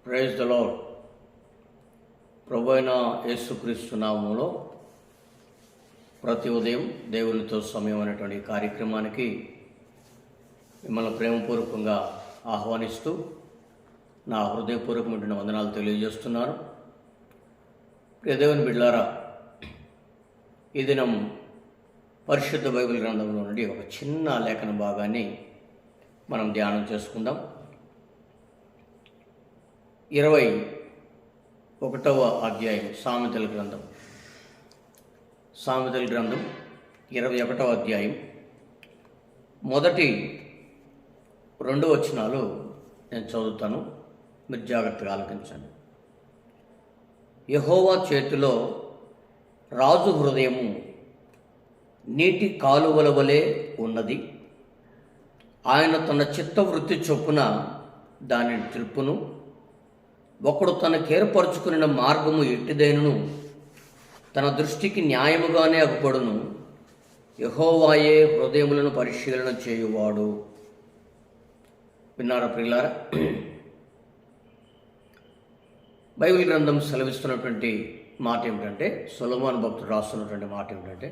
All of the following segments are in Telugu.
Praise the lord. ప్రభు అయిన యేసుక్రీస్తు నామములో ప్రతి ఉదయం దేవునితో సమయం అనేటువంటి కార్యక్రమానికి మిమ్మల్ని ప్రేమపూర్వకంగా ఆహ్వానిస్తూ నా హృదయపూర్వకమైన వందనాలు తెలియజేస్తున్నాను. ప్రియ దేవుని బిడ్డలారా, ఈ దినం పరిశుద్ధ బైబిల్ గ్రంథంలో నుండి ఒక చిన్న లేఖన భాగాన్ని మనం ధ్యానం చేసుకుందాం. 21వ అధ్యాయం సామెతల గ్రంథం 21వ అధ్యాయం మొదటి 2 వచనాలు నేను చదువుతాను, మీరు జాగ్రత్తగా ఆలకించండి. యెహోవా చేతిలో రాజు హృదయము నీటి కాలువల వలె ఉన్నది. ఆయన తన చిత్తవృత్తి చొప్పున దానిని త్రిప్పును. ఒకడు తనకేర్పరచుకున్న మార్గము ఎట్టిదైనను తన దృష్టికి న్యాయముగానే అగుపడును. యెహోవాయే హృదయములను పరిశీలన చేయువాడు. విన్నారా ప్రియులారా? బైబిల్ గ్రంథం సెలవిస్తున్నటువంటి మాట ఏమిటంటే, సొలొమోను భక్తుడు రాస్తున్నటువంటి మాట ఏమిటంటే,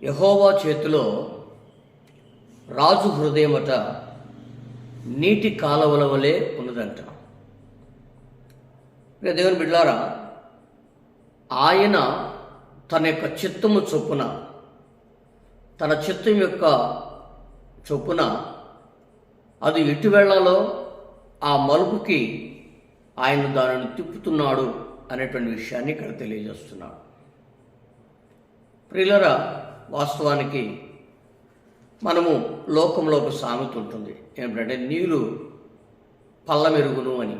యెహోవా చేతిలో రాజు హృదయమట నీటి కాలువల వలె ఉన్నదంట. దేవుని బిడ్డలారా, ఆయన తన యొక్క చిత్తము చొప్పున, తన చిత్తం యొక్క చొప్పున అది ఎటు వెళ్ళాలో ఆ మలుపుకి ఆయన దానిని తిప్పుతున్నాడు అనేటువంటి విషయాన్ని ఇక్కడ తెలియజేస్తున్నాడు. ప్రియులారా, వాస్తవానికి మనము లోకంలో ఒక సామెత ఉంటుంది ఏమిటంటే, నీరు పల్లమెరుగును అని.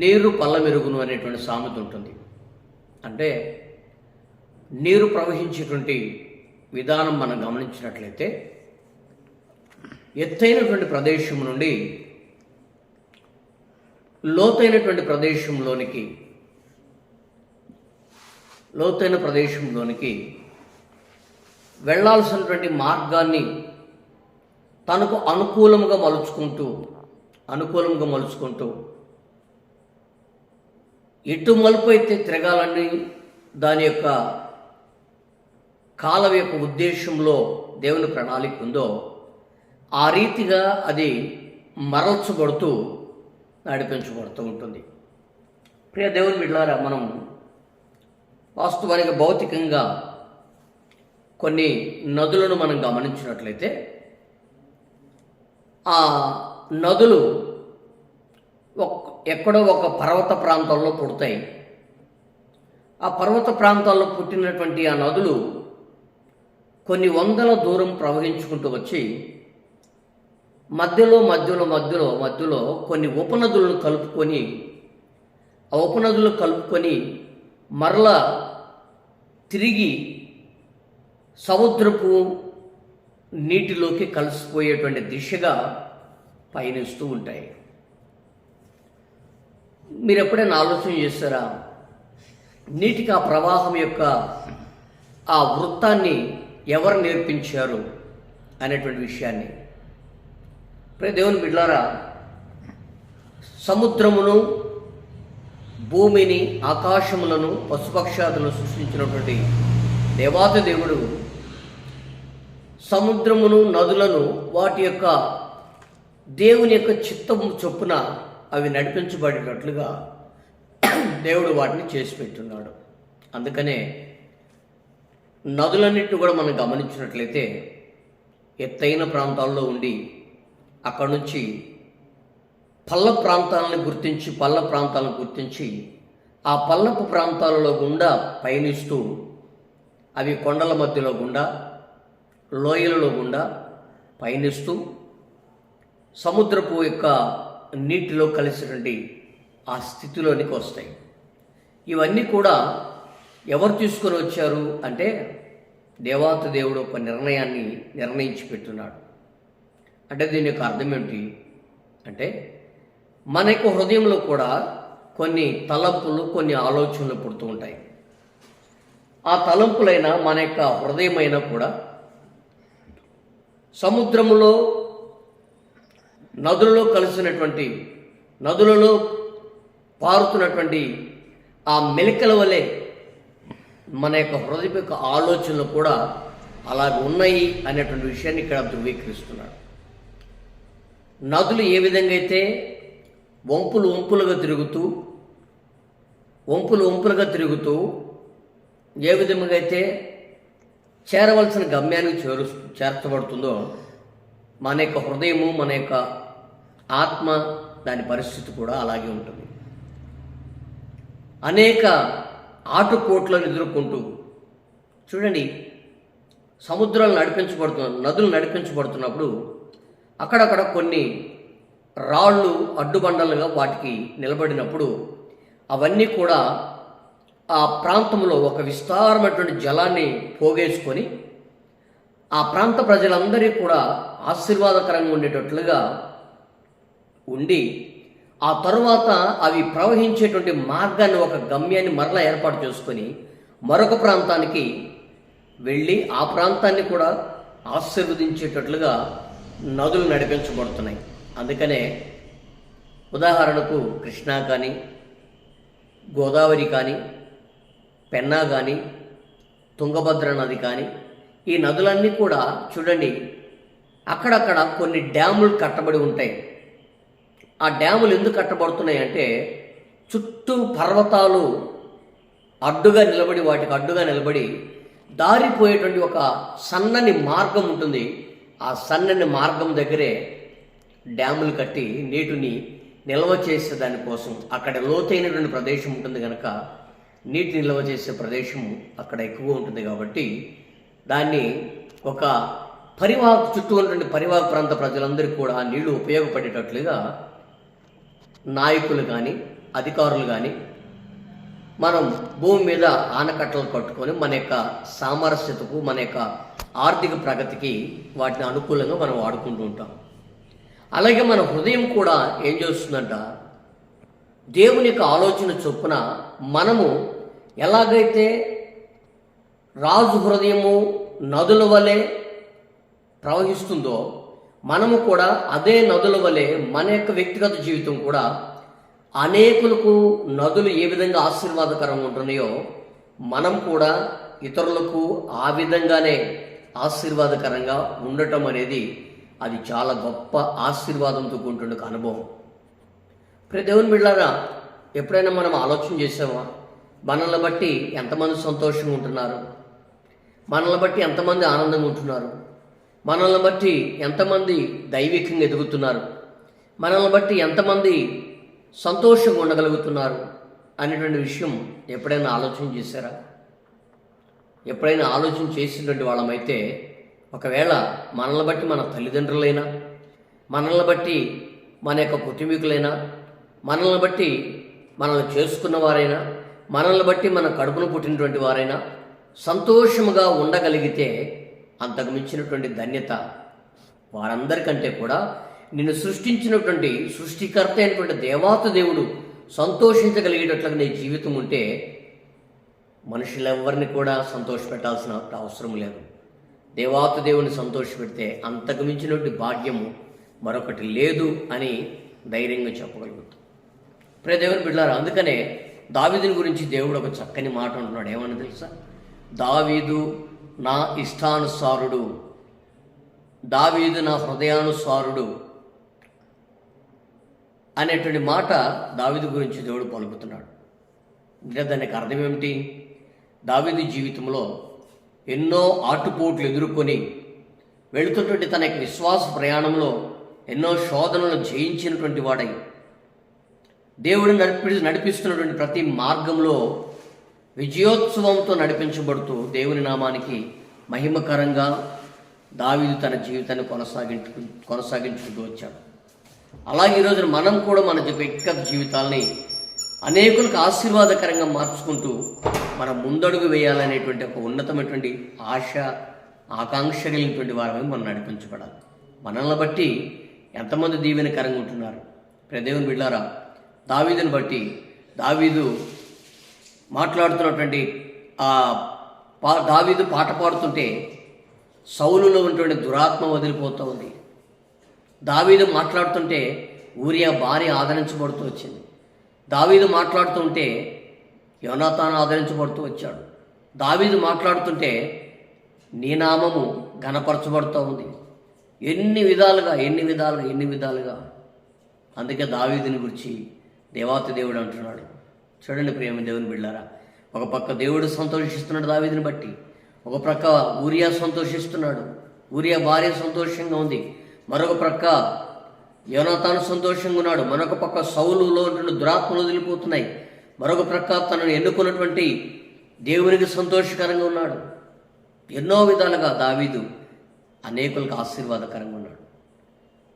నీరు పల్లమెరుగును అనేటువంటి సామెత ఉంటుంది. అంటే నీరు ప్రవహించేటువంటి విధానం మనం గమనించినట్లయితే, ఎత్తైనటువంటి ప్రదేశం నుండి లోతైన ప్రదేశంలోనికి వెళ్ళాల్సినటువంటి మార్గాన్ని తనకు అనుకూలంగా మలుచుకుంటూ ఎటు మలుపు అయితే తిరగాలని దాని యొక్క కాలం యొక్క ఉద్దేశంలో దేవుని ప్రణాళిక ఉందో ఆ రీతిగా అది మరల్చబడుతూ నడిపించబడుతూ ఉంటుంది. ప్రియ దేవుని బిడ్డలారా, మనం వాస్తవానికి భౌతికంగా కొన్ని నదులను మనం గమనించినట్లయితే, ఆ నదులు ఎక్కడో ఒక పర్వత ప్రాంతాల్లో పుడతాయి. ఆ పర్వత ప్రాంతాల్లో పుట్టినటువంటి ఆ నదులు కొన్ని వందల దూరం ప్రవహించుకుంటూ వచ్చి మధ్యలో కొన్ని ఉపనదులను కలుపుకొని మరలా తిరిగి సముద్రపు నీటిలోకి కలిసిపోయేటువంటి దిశగా పయనిస్తూ ఉంటాయి. మీరు ఎప్పుడైనా ఆలోచన చేస్తారా, నీటికి ఆ ప్రవాహం యొక్క ఆ వృత్తాన్ని ఎవరు నేర్పించారు అనేటువంటి విషయాన్ని? ప్రియ దేవుని బిడ్డలారా, సముద్రమును, భూమిని, ఆకాశములను, పశుపక్షాదులను సృష్టించినటువంటి దేవాతి దేవుడు సముద్రమును, నదులను వాటి యొక్క దేవుని యొక్క చిత్తము చొప్పున అవి నడిపించబడేటట్లుగా దేవుడు వాటిని చేసి పెట్టున్నాడు. అందుకనే నదులన్నింటినీ కూడా మనం గమనించినట్లయితే ఎత్తైన ప్రాంతాల్లో ఉండి అక్కడ నుంచి పల్ల ప్రాంతాలను గుర్తించి ఆ పల్లపు ప్రాంతాలలో గుండా పయనిస్తూ అవి కొండల మధ్యలో గుండా, లోయలలో గుండా పయనిస్తూ సముద్రపు యొక్క నీటిలో కలిసినటువంటి ఆ స్థితిలోనికి వస్తాయి. ఇవన్నీ కూడా ఎవరు తీసుకొని వచ్చారు అంటే, దేవాతి దేవుడు ఒక నిర్ణయాన్ని నిర్ణయించి పెట్టున్నాడు. అంటే దీని యొక్క అర్థం ఏమిటి అంటే, మన యొక్క హృదయంలో కూడా కొన్ని తలంపులు, కొన్ని ఆలోచనలు పుడుతూ ఉంటాయి. ఆ తలంపులైనా మన యొక్క హృదయమైనా కూడా సముద్రములో నదులలో కలిసినటువంటి, నదులలో పారుతున్నటువంటి ఆ మెలికల వలె మన యొక్క హృదయ యొక్క ఆలోచనలు కూడా అలాగే ఉన్నాయి అనేటువంటి విషయాన్ని ఇక్కడ ధృవీకరిస్తున్నాడు. నదులు ఏ విధంగా అయితే వంపులుగా తిరుగుతూ ఏ విధంగా అయితే చేరవలసిన గమ్యానికి చేర్చబడుతుందో, మన యొక్క హృదయము, మన యొక్క ఆత్మ, దాని పరిస్థితి కూడా అలాగే ఉంటుంది. అనేక ఆటుపోట్లను ఎదుర్కొంటూ చూడండి, సముద్రాలు నదులు నడిపించబడుతున్నప్పుడు అక్కడక్కడ కొన్ని రాళ్ళు అడ్డుబండలుగా వాటికి నిలబడినప్పుడు అవన్నీ కూడా ఆ ప్రాంతంలో ఒక విస్తారమైనటువంటి జలాన్ని పోగేసుకొని ఆ ప్రాంత ప్రజలందరికీ కూడా ఆశీర్వాదకరంగా ఉండేటట్లుగా ఉండి, ఆ తరువాత అవి ప్రవహించేటువంటి మార్గాన్ని, ఒక గమ్యాన్ని మరలా ఏర్పాటు చేసుకొని మరొక ప్రాంతానికి వెళ్ళి ఆ ప్రాంతాన్ని కూడా ఆశీర్వదించేటట్లుగా నదులు నడిపించబడుతున్నాయి. అందుకనే ఉదాహరణకు కృష్ణా కానీ, గోదావరి కానీ, పెన్నా కానీ, తుంగభద్ర నది కానీ, ఈ నదులన్నీ కూడా చూడండి, అక్కడక్కడ కొన్ని డ్యాములు కట్టబడి ఉంటాయి. ఆ డ్యాములు ఎందుకు కట్టబడుతున్నాయి అంటే, చుట్టూ పర్వతాలు వాటికి అడ్డుగా నిలబడి దారిపోయేటువంటి ఒక సన్నని మార్గం ఉంటుంది. ఆ సన్నని మార్గం దగ్గరే డ్యాములు కట్టి నీటిని నిల్వ చేసే దానికోసం, అక్కడ లోతైనటువంటి ప్రదేశం ఉంటుంది కనుక నీటి నిల్వ చేసే ప్రదేశం అక్కడ ఎక్కువ ఉంటుంది కాబట్టి దాన్ని ఒక చుట్టూ ఉన్నటువంటి పరివాహక ప్రాంత ప్రజలందరికీ కూడా ఆ నీళ్లు ఉపయోగపడేటట్లుగా నాయకులు కానీ, అధికారులు కానీ మనం భూమి మీద ఆనకట్టలు కట్టుకొని మన యొక్క సామరస్యతకు, మన యొక్క ఆర్థిక ప్రగతికి వాటిని అనుకూలంగా మనం వాడుకుంటూ ఉంటాం. అలాగే మన హృదయం కూడా ఏం చేస్తుందంట, దేవుని యొక్క ఆలోచన చొప్పున మనము ఎలాగైతే రాజు హృదయము నదుల వలె ప్రవహిస్తుందో, మనము కూడా అదే నదుల వలె మన యొక్క వ్యక్తిగత జీవితం కూడా అనేకులకు నదులు ఏ విధంగా ఆశీర్వాదకరంగా ఉంటున్నాయో మనం కూడా ఇతరులకు ఆ విధంగానే ఆశీర్వాదకరంగా ఉండటం అనేది అది చాలా గొప్ప ఆశీర్వాదంతో కూడుకున్న అనుభవం. దేవుని బిడ్డలారా, ఎప్పుడైనా మనం ఆలోచన చేసామా, మనల్ని బట్టి ఎంతమంది సంతోషంగా ఉంటున్నారు, మనల్ని బట్టి ఎంతమంది ఆనందంగా ఉంటున్నారు, మనల్ని బట్టి ఎంతమంది దైవికంగా ఎదుగుతున్నారు, మనల్ని బట్టి ఎంతమంది సంతోషంగా ఉండగలుగుతున్నారు అనేటువంటి విషయం ఎప్పుడైనా ఆలోచన చేశారా? ఎప్పుడైనా ఆలోచన చేసినటువంటి వాళ్ళమైతే, ఒకవేళ మనల్ని బట్టి మన తల్లిదండ్రులైనా, మనల్ని బట్టి మన యొక్క కుటుంబీకులైనా, మనల్ని బట్టి మనల్ని చేసుకున్న వారైనా, మనల్ని బట్టి మన కడుపును పుట్టినటువంటి వారైనా సంతోషముగా ఉండగలిగితే అంతకు మించినటువంటి ధన్యత వారందరికంటే కూడా నిన్ను సృష్టించినటువంటి సృష్టికర్త అయినటువంటి దేవాతి దేవుడు సంతోషించగలిగేటట్లుగా నీ జీవితం ఉంటే మనుషులెవరిని కూడా సంతోషపెట్టాల్సిన అవసరం లేదు. దేవాతి దేవుని సంతోషపెడితే అంతకు మించినటువంటి భాగ్యము మరొకటి లేదు అని ధైర్యంగా చెప్పగలుగుతాం. దేవుని బిడ్డలారా, అందుకనే దావీదుని గురించి దేవుడు ఒక చక్కని మాట అంటున్నాడు. ఏమని తెలుసా? దావీదు నా ఇష్టానుసారుడు, దావీదు నా హృదయానుసారుడు అనేటువంటి మాట దావీదు గురించి దేవుడు పలుకుతున్నాడు. అంటే దానికి అర్థం ఏమిటి? దావీదు జీవితంలో ఎన్నో ఆటుపోట్లు ఎదుర్కొని వెళుతున్నటువంటి తన యొక్క విశ్వాస ప్రయాణంలో ఎన్నో శోధనలను జయించినటువంటి వాడై దేవుడు నడిపిస్తున్నటువంటి ప్రతి మార్గంలో విజయోత్సవంతో నడిపించబడుతూ దేవుని నామానికి మహిమకరంగా దావీదు తన జీవితాన్ని కొనసాగించుకుంటూ వచ్చాడు. అలాగే ఈరోజు మనం కూడా మన వ్యక్తిగత జీవితాలని అనేకులకు ఆశీర్వాదకరంగా మార్చుకుంటూ మనం ముందడుగు వేయాలనేటువంటి ఒక ఉన్నతమైనటువంటి ఆశ, ఆకాంక్ష కలిగినటువంటి వారమే మనం నడిపించబడాలి. మనల్ని బట్టి ఎంతమంది దీవెనకరంగా ఉంటున్నారు? దేవుని బిడ్డలారా, దావీదుని బట్టి దావీదు మాట్లాడుతున్నటువంటి దావీదు పాట పాడుతుంటే సౌలులో ఉన్నటువంటి దురాత్మ వదిలిపోతూ ఉంది. దావీదు మాట్లాడుతుంటే ఊరియా భార్య ఆదరించబడుతూ వచ్చింది. దావీదు మాట్లాడుతుంటే యోనాతాను ఆదరించబడుతూ వచ్చాడు. దావీదు మాట్లాడుతుంటే నీ నామము ఘనపరచబడుతూ ఉంది. ఎన్ని విధాలుగా. అందుకే దావీదుని గురించి దేవాతి దేవుడు అంటున్నాడు. చూడండి ప్రియమైన దేవుని బిడ్డారా, ఒక పక్క దేవుడు సంతోషిస్తున్నాడు దావీదుని బట్టి, ఒక ప్రక్క ఊరియా సంతోషిస్తున్నాడు, ఊరియా భార్య సంతోషంగా ఉంది, మరొక ప్రక్క యోనాతాను సంతోషంగా ఉన్నాడు, మరొక పక్క సౌలులో దురాత్మలు వదిలిపోతున్నాయి, మరొక ప్రక్క తనను ఎన్నుకున్నటువంటి దేవునికి సంతోషకరంగా ఉన్నాడు. ఎన్నో విధాలుగా దావీదు అనేకులకు ఆశీర్వాదకరంగా ఉన్నాడు.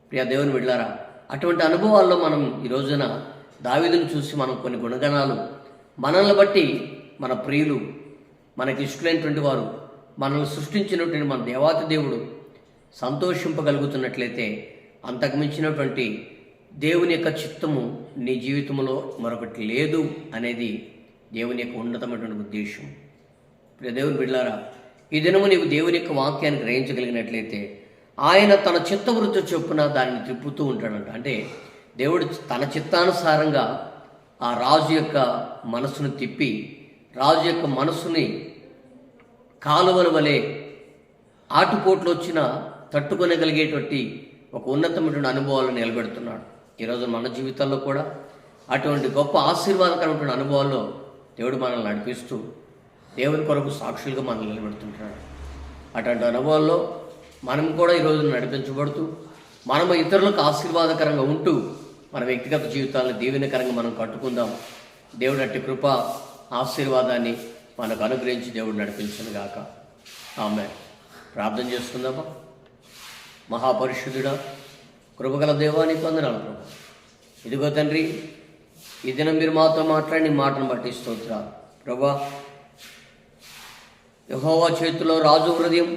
ప్రియ దేవుని బిడ్డలారా, అటువంటి అనుభవాల్లో మనం ఈ రోజున దావీదును చూసి మనం కొన్ని గుణగణాలు మనల్ని బట్టి మన ప్రియులు, మనకి ఇష్టమైనటువంటి వారు, మనల్ని సృష్టించినటువంటి మన దేవాతి దేవుడు సంతోషింపగలుగుతున్నట్లయితే అంతకు మించినటువంటి దేవుని యొక్క చిత్తము నీ జీవితంలో మరొకటి లేదు అనేది దేవుని యొక్క ఉన్నతమైనటువంటి ఉద్దేశం. ప్రియ దేవుని బిడ్డలారా, ఈ దినము నీవు దేవుని యొక్క వాక్యాన్ని గ్రహించగలిగినట్లయితే ఆయన తన చిత్తవృత్తి చొప్పున దానిని తిప్పుతూ ఉంటాడంట. అంటే దేవుడు తన చిత్తానుసారంగా ఆ రాజు యొక్క మనసును తిప్పి, రాజు యొక్క మనసుని కాలువల వలె ఆటుపోట్లు వచ్చినా తట్టుకొనగలిగేటువంటి ఒక ఉన్నతమైనటువంటి అనుభవాలను నిలబెడుతున్నాడు. ఈరోజు మన జీవితాల్లో కూడా అటువంటి గొప్ప ఆశీర్వాదకరమైనటువంటి అనుభవాల్లో దేవుడు మనల్ని నడిపిస్తూ దేవుని కొరకు సాక్షులుగా మనల్ని నిలబెడుతుంటాడు. అటువంటి అనుభవాల్లో మనం కూడా ఈరోజు నడిపించబడుతూ మనము ఇతరులకు ఆశీర్వాదకరంగా ఉంటూ మన వ్యక్తిగత జీవితాలను దీవెనకరంగా మనం కట్టుకుందాం. దేవుడు అట్టి కృప ఆశీర్వాదాన్ని మనకు అనుగ్రహించి దేవుడు నడిపించును గాక. ఆమె ప్రార్థన చేసుకుందామా. మహాపరిశుద్ధుడా, కృపగల దేవా, నీకు వందనాలు ప్రభు. ఇదిగో తండ్రి, ఈ దినం మీరు మాతో మాట్లాడి మాటను బట్టి స్తోత్రాలు ప్రభా. యెహోవా చేతిలో రాజు హృదయం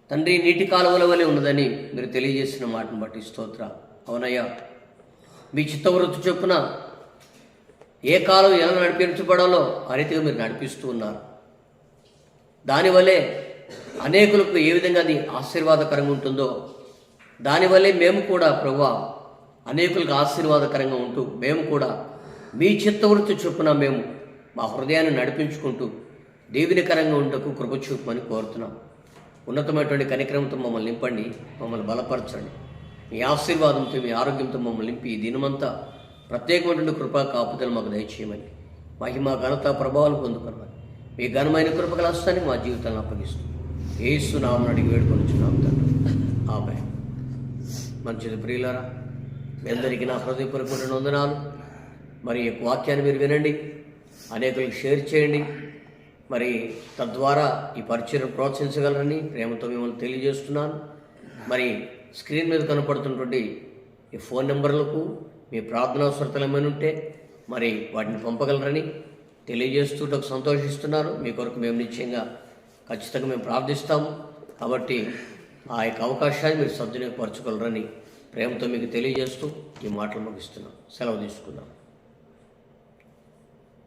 తండ్రి నీటి కాలువల వలె ఉన్నదని మీరు తెలియజేసిన మాటను బట్టి స్తోత్రాలు. అవునయ్యా, మీ చిత్తవృత్తి చొప్పున ఏ కాలం ఎలా నడిపించబడాలో ఆ రీతిగా మీరు నడిపిస్తూ ఉన్నారు. దానివల్లే అనేకులకు ఏ విధంగా అది ఆశీర్వాదకరంగా ఉంటుందో దానివల్లే మేము కూడా ప్రభువా అనేకులకు ఆశీర్వాదకరంగా ఉంటూ మేము కూడా మీ చిత్తవృత్తి చొప్పున మేము మా హృదయాన్ని నడిపించుకుంటూ దీవెనకరంగా ఉండటకు కృప చూపమని కోరుతున్నాం. ఉన్నతమైనటువంటి కనికరంతో మమ్మల్ని నింపండి, మమ్మల్ని బలపరచండి. మీ ఆశీర్వాదంతో, మీ ఆరోగ్యంతో మమ్మల్ని నింపి ఈ దినమంతా ప్రత్యేకమైనటువంటి కృపా కాపుదలు మాకు దయచేయమని, మహిమ ఘనత ప్రభావాలు పొందుకోమని మీ ఘనమైన కృపగల హస్తాన్ని మా జీవితాలను అప్పగిస్తూ యేసు నామమున అడిగి వేడుకొనుచున్నాం తండ్రి. ఆమేన్. మంచిది ప్రియులారా, మీ అందరికీ నా హృదయపూర్వకమైన వందనాలు. మరి ఈ వాక్యాన్ని మీరు వినండి, అనేకులకు షేర్ చేయండి. మరి తద్వారా ఈ పరిచయం ప్రోత్సహించగలరని ప్రేమతో మిమ్మల్ని తెలియజేస్తున్నాను. మరి స్క్రీన్ మీద కనపడుతున్నటువంటి ఈ ఫోన్ నెంబర్లకు మీ ప్రార్థనావసరతలు ఏమైనా ఉంటే మరి వాటిని పంపగలరని తెలియజేస్తూ సంతోషిస్తున్నాను. మీ కొరకు మేము నిశ్చయంగా ఖచ్చితంగా మేము ప్రార్థిస్తాము. కాబట్టి ఆ యొక్క అవకాశాన్ని మీరు సద్వినియోగపరచుకోగలరని ప్రేమతో మీకు తెలియజేస్తూ ఈ మాటలు ముగిస్తున్నాం. సెలవు తీసుకుందాం.